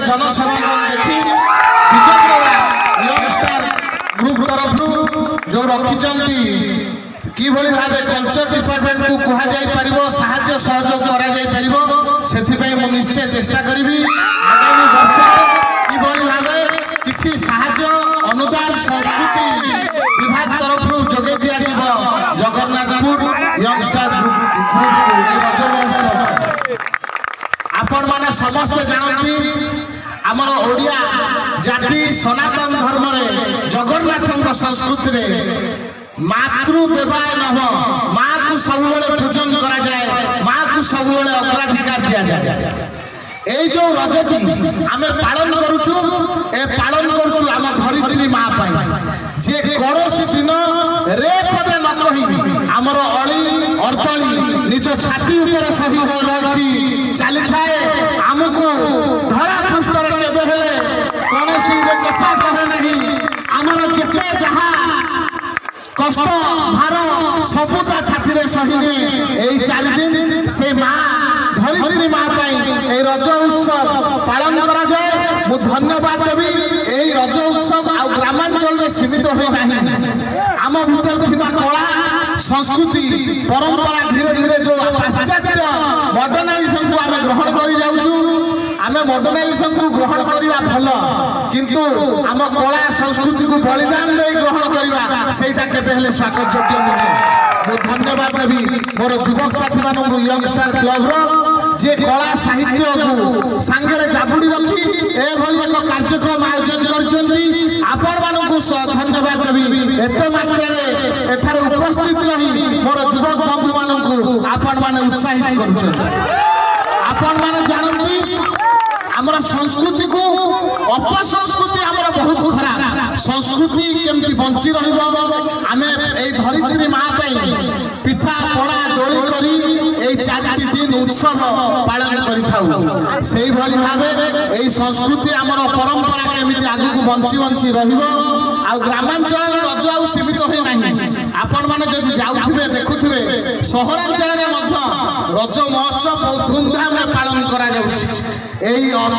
जनसमागम देखी Vijendra youngster group तरफ जो रखी किभली भाव कल्चर डिपार्टमेंट को कह साहाय्य सहयोग कर निश्चय चेष्टा करी आगामी वर्ष किभली भाव किसी साहाय्य अनुदान संस्कृति विभाग तरफ जोगे दिया जगन्नाथपुर यंगस्टार ग्रुप आपण माने समस्त जानती आमर ओडिया जाति सनातन धर्म रे जगन्नाथ संस्कृति रे मातृ देवाय नमः माँ को सब पूजन करा जाए माँ को सब अग्राधिकार दिया जाए এই যে রজটি আমি পালন করুছু এ পালন করুছু আম ধরিত্রী মা পাই যে কৌশি দিন রে পদে ন কহি আমার অলি অর্তলি নিজ ছাতি উপরে সহি রহি চালি থাকে আমকু ধরা পৃষ্ঠরে কেবে হেলে কৌশি কথা কহে নাহি আমার যেতে যাহা কষ্ট ভার সবুতা ছাতিরে সহিনে এই 4 দিন সে মা धरित्री माँ रज उत्सव पालन करा जाए मु धन्यवाद देवी यही रज उत्सव आ ग्रामांचल में सीमित होना आम भीतर थिबा कला संस्कृति परंपरा धीरे धीरे जो पाश्चात्य मॉडर्नाइजेशन को आम ग्रहण कर आम मॉडर्नाइजेशन को ग्रहण करवा भल किंतु आम कला संस्कृति को बलिदान दे ग्रहण करवा सेटा केबे हेले स्वागत योग्य नुहे मु धन्यवाद देवी मोर युवक साथी मानक यंगस्टार क्लब रो जे कला साहित्य को सांगरे जाबुड़ी रखी एभली एक कार्यक्रम आयोजन करछन्ती आपण मानकु धन्यवाद देवी एते मात्रा रे एठारे उपस्थित रही मोर युवक बंधु मानकु आपण माने उत्साहित करछन्ती आपण माने जानती हमरा संस्कृति को अपसंस्कृति हमरा बहुत खराब संस्कृति केमती बंची रहिबो आमे एई धरित्री मां पई पिठा पड़ा दोली करी एई 4 दिन उत्सव पालन करि थाउ सेही भली भाबे एई संस्कृति हमरा परंपरा केमती आगु को बंची बंची रहिबो आ ग्रामांचल रज आ सीमित होई नाही आपण माने जदि जाउथिबे देखुथिबे शहरांचल रे मध्य रज महोत्सव बहुत धूमधाम रे पालन करा जाउछि एई